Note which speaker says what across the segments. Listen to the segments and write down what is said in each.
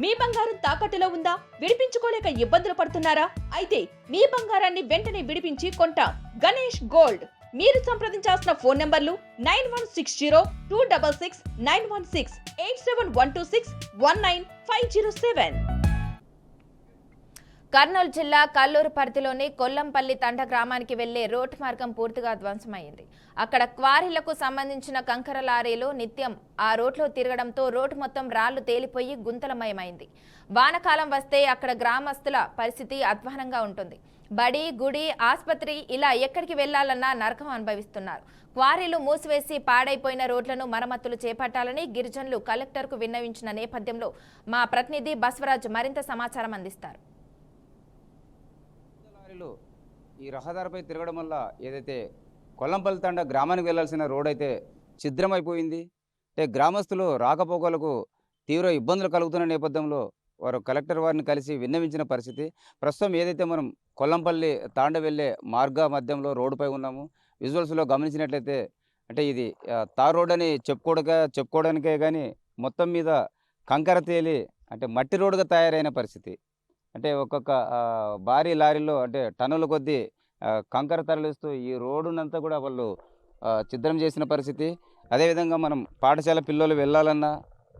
Speaker 1: మీ బంగారం తాకట్టులో ఉందా? విడిపించుకోలేక ఇబ్బందులు పడుతున్నారా? అయితే మీ బంగారాన్ని వెంటనే విడిపించి కొంటాం. గణేష్ గోల్డ్. మీరు సంప్రదించాల్సిన ఫోన్ నంబర్లు 9160-266-916, 8712619507.
Speaker 2: కర్నూలు జిల్లా కల్లూరు పరిధిలోని కొల్లంపల్లి తండ గ్రామానికి వెళ్లే రోడ్డు మార్గం పూర్తిగా ధ్వంసమైంది. అక్కడ క్వారీలకు సంబంధించిన కంకర లారీలు నిత్యం ఆ రోడ్లో తిరగడంతో రోడ్డు మొత్తం రాళ్లు తేలిపోయి గుంతలమయమైంది. వానకాలం వస్తే అక్కడ గ్రామస్తుల పరిస్థితి అధ్వానంగా ఉంటుంది. బడి, గుడి, ఆసుపత్రి ఇలా ఎక్కడికి వెళ్లాలన్నా నరకం అనుభవిస్తున్నారు. క్వారీలు మూసివేసి పాడైపోయిన రోడ్లను మరమ్మతులు చేపట్టాలని గిరిజనులు కలెక్టర్కు విన్నవించిన నేపథ్యంలో మా ప్రతినిధి బసవరాజ్ మరింత సమాచారం అందిస్తారు.
Speaker 3: ఈ రహదారిపై తిరగడం వల్ల ఏదైతే కొల్లంపల్లి తండ గ్రామానికి వెళ్లాల్సిన రోడ్ అయితే ఛిద్రమైపోయింది. అంటే గ్రామస్తులు రాకపోకలకు తీవ్ర ఇబ్బందులు కలుగుతున్న నేపథ్యంలో వారు కలెక్టర్ వారిని కలిసి విన్నవించిన పరిస్థితి. ప్రస్తుతం ఏదైతే మనం కొల్లంపల్లి తాండ వెళ్ళే మార్గ మధ్యంలో రోడ్డుపై ఉన్నాము. విజువల్స్లో గమనించినట్లయితే అంటే ఇది తార్ రోడ్ అని చెప్పుకోవడానికే కానీ మొత్తం మీద కంకర తేలి అంటే మట్టి రోడ్డుగా తయారైన పరిస్థితి. అంటే ఒక్కొక్క భారీ లారీలో అంటే టన్నుల కొద్దీ కంకర తరలిస్తూ ఈ రోడ్డునంతా కూడా వాళ్ళు ఛిద్రం చేసిన పరిస్థితి. అదేవిధంగా మనం పాఠశాల పిల్లలు వెళ్ళాలన్నా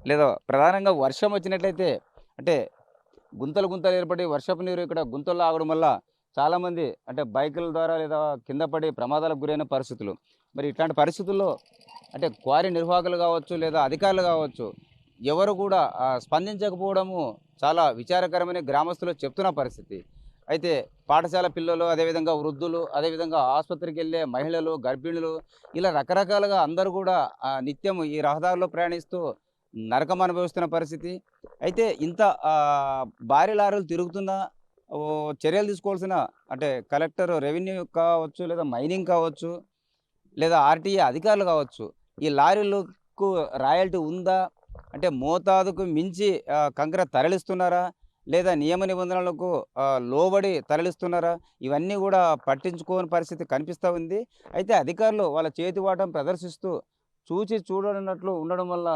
Speaker 3: లేదా ప్రధానంగా వర్షం వచ్చినట్లయితే అంటే గుంతలు ఏర్పడి వర్షపు నీరు ఇక్కడ గుంతల్లో ఆగడం వల్ల చాలామంది అంటే బైకుల ద్వారా లేదా కింద పడి ప్రమాదాలకు గురైన పరిస్థితులు. మరి ఇట్లాంటి పరిస్థితుల్లో అంటే క్వారీ నిర్వాహకులు కావచ్చు లేదా అధికారులు కావచ్చు ఎవరు కూడా స్పందించకపోవడము చాలా విచారకరమైన గ్రామస్తులు చెప్తున్న పరిస్థితి. అయితే పాఠశాల పిల్లలు, అదేవిధంగా వృద్ధులు, అదేవిధంగా ఆసుపత్రికి వెళ్ళే మహిళలు, గర్భిణులు ఇలా రకరకాలుగా అందరూ కూడా నిత్యం ఈ రహదారిలో ప్రయాణిస్తూ నరకం అనుభవిస్తున్న పరిస్థితి. అయితే ఇంత భారీ లారీలు తిరుగుతున్న చర్యలు తీసుకోవాల్సిన అంటే కలెక్టర్, రెవెన్యూ కావచ్చు లేదా మైనింగ్ కావచ్చు లేదా ఆర్టీఏ అధికారులు కావచ్చు ఈ లారీలకు రాయల్టీ ఉందా, అంటే మోతాదుకు మించి కంకర తరలిస్తున్నారా లేదా నియమ నిబంధనలకు లోబడి తరలిస్తున్నారా, ఇవన్నీ కూడా పట్టించుకోని పరిస్థితి కనిపిస్తూ ఉంది. అయితే అధికారులు వాళ్ళ చేతివాటం ప్రదర్శిస్తూ చూచి చూడనట్లు ఉండడం వల్ల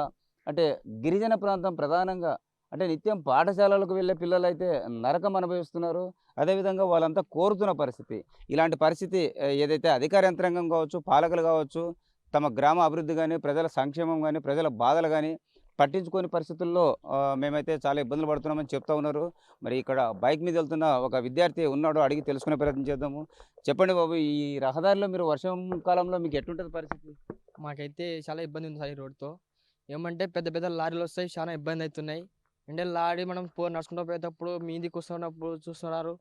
Speaker 3: అంటే గిరిజన ప్రాంతం ప్రధానంగా అంటే నిత్యం పాఠశాలలకు వెళ్ళే పిల్లలు అయితే నరకం అనుభవిస్తున్నారు. అదేవిధంగా వాళ్ళంతా కోరుతున్న పరిస్థితి. ఇలాంటి పరిస్థితి ఏదైతే అధికార యంత్రాంగం కావచ్చు, పాలకులు కావచ్చు తమ గ్రామ అభివృద్ధి కానీ, ప్రజల సంక్షేమం కానీ, ప్రజల బాధలు కానీ పట్టించుకోని పరిస్థితుల్లో మేమైతే చాలా ఇబ్బందులు పడుతున్నామని చెప్తా ఉన్నారు. మరి ఇక్కడ బైక్ మీద వెళ్తున్న ఒక విద్యార్థి ఉన్నాడు, అడిగి తెలుసుకునే ప్రయత్నం చేద్దాము. చెప్పండి బాబు, ఈ రహదారిలో మీరు వర్షం కాలంలో మీకు ఎట్లుంటుంది పరిస్థితి?
Speaker 4: మాకైతే చాలా ఇబ్బంది ఉంది సార్ ఈ రోడ్తో. ఏమంటే పెద్ద పెద్ద లారీలు వస్తాయి, చాలా ఇబ్బంది అవుతున్నాయి. అంటే లారీ మనం నడుచుకుంటూ పోయేటప్పుడు మీదికి వస్తున్నప్పుడు చూస్తున్నారు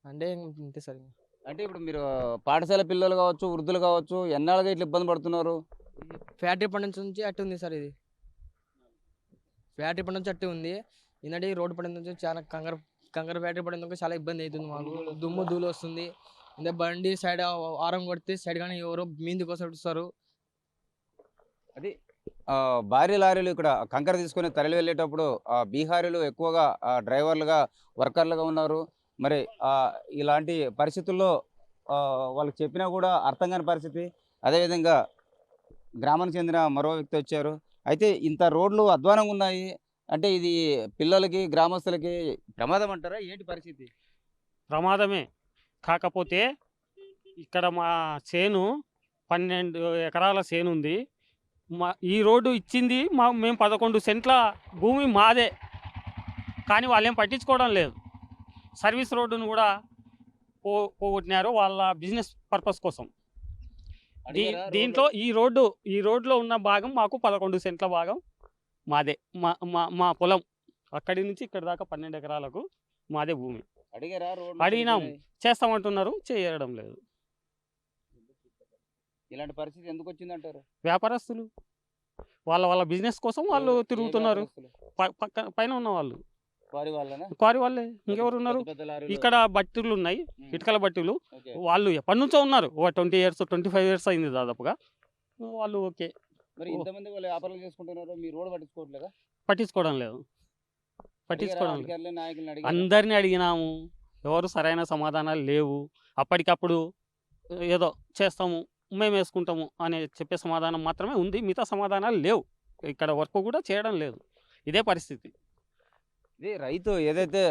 Speaker 4: అంటే అంతే సార్.
Speaker 3: అంటే ఇప్పుడు మీరు పాఠశాల పిల్లలు కావచ్చు, వృద్ధులు కావచ్చు ఎన్నాళ్ళుగా ఇట్లా ఇబ్బంది పడుతున్నారు?
Speaker 4: ఫ్యాక్టరీ పని నుంచి అట్టు ఉంది సార్. ఇది ఫ్యాక్టరీ పని నుంచి అట్టు ఉంది. ఈనాటి రోడ్డు పడి నుంచి చాలా కంకర ఫ్యాక్టరీ పడిన చాలా ఇబ్బంది అవుతుంది మాకు. దుమ్ము ధూళి వస్తుంది. అంటే బండి సైడ్ ఆరం కొడితే సైడ్ కానీ ఎవరో మీది కోసం వస్తారు.
Speaker 3: అది భారీ లారీలు ఇక్కడ కంకర తీసుకొని తరలి వెళ్ళేటప్పుడు బీహారీలు ఎక్కువగా డ్రైవర్లుగా, వర్కర్లుగా ఉన్నారు. మరి ఇలాంటి పరిస్థితుల్లో వాళ్ళకి చెప్పినా కూడా అర్థం కాని పరిస్థితి. అదేవిధంగా గ్రామానికి చెందిన మరో వ్యక్తి వచ్చారు. అయితే ఇంత రోడ్లు అధ్వానంగా ఉన్నాయి అంటే ఇది పిల్లలకి, గ్రామస్తులకి ప్రమాదం అంటారా, ఏంటి పరిస్థితి?
Speaker 5: ప్రమాదమే. కాకపోతే ఇక్కడ మా చేను 12 ఎకరాల చేను ఉంది. ఈ రోడ్డు ఇచ్చింది మేము 11 సెంట్ల భూమి మాదే, కానీ వాళ్ళేం పట్టించుకోవడం లేదు. సర్వీస్ రోడ్డును కూడా పోగొట్టినారు వాళ్ళ బిజినెస్ పర్పస్ కోసం. దీంట్లో ఈ రోడ్లో ఉన్న భాగం మాకు 11 సెంట్ల భాగం మాదే. మా పొలం అక్కడి నుంచి ఇక్కడ దాకా 12 ఎకరాలకు మాదే భూమి. అడిగినాం, చేస్తామంటున్నారు, చేయడం లేదు.
Speaker 3: ఇలాంటి పరిస్థితి ఎందుకు వచ్చిందంటారు?
Speaker 5: వ్యాపారస్తులు వాళ్ళ బిజినెస్ కోసం వాళ్ళు తిరుగుతున్నారు. పైన ఉన్న వాళ్ళు క్వారీ వాళ్ళే, ఇంకెవరు ఉన్నారు? ఇక్కడ బట్టీలు ఉన్నాయి, ఇటుకల బట్టీలు. వాళ్ళు ఎప్పటి నుంచో ఉన్నారు, 20 years 25 years అయింది దాదాపుగా. వాళ్ళు ఓకే. పట్టించుకోవడం లేదు. అందరినీ అడిగినాము, ఎవరు సరైన సమాధానాలు లేవు. అప్పటికప్పుడు ఏదో చేస్తాము, మేము వేసుకుంటాము అనే చెప్పే సమాధానం మాత్రమే ఉంది, మిగతా సమాధానాలు లేవు. ఇక్కడ వర్క్ కూడా చేయడం లేదు. ఇదే పరిస్థితి.
Speaker 3: ఇది రైతు ఏదైతే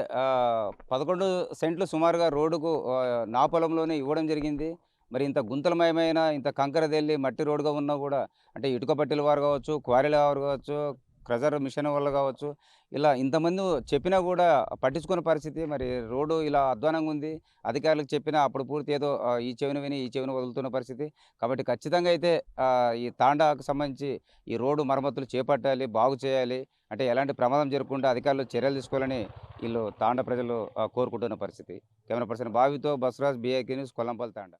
Speaker 3: 11 సెంట్లు సుమారుగా రోడ్డుకు నా పొలంలోనే ఇవ్వడం జరిగింది. మరి ఇంత గుంతలమయమైన, ఇంత కంకర దెల్లి మట్టి రోడ్డుగా ఉన్నా కూడా అంటే ఇటుక పట్టీల వారు కావచ్చు, క్వారీల వారు కావచ్చు, క్రజర్ మిషన్ వాళ్ళు కావచ్చు, ఇలా ఇంతమంది చెప్పినా కూడా పట్టించుకునే పరిస్థితి. మరి రోడ్డు ఇలా అధ్వానంగా ఉంది. అధికారులకు చెప్పినా అప్పుడు పూర్తి ఏదో ఈ చెవిన విని ఈ చెవిన వదులుతున్న పరిస్థితి. కాబట్టి ఖచ్చితంగా అయితే ఈ తాండాకు సంబంధించి ఈ రోడ్డు మరమ్మతులు చేపట్టాలి, బాగు చేయాలి. అంటే ఎలాంటి ప్రమాదం జరగకుండా అధికారులు చర్యలు తీసుకోవాలని వీళ్ళు తాండా ప్రజలు కోరుకుంటున్న పరిస్థితి. కెమెరా పర్సన్ బావితో బసవరాజ్, BIK న్యూస్, కొల్లంపల్లి తాండా.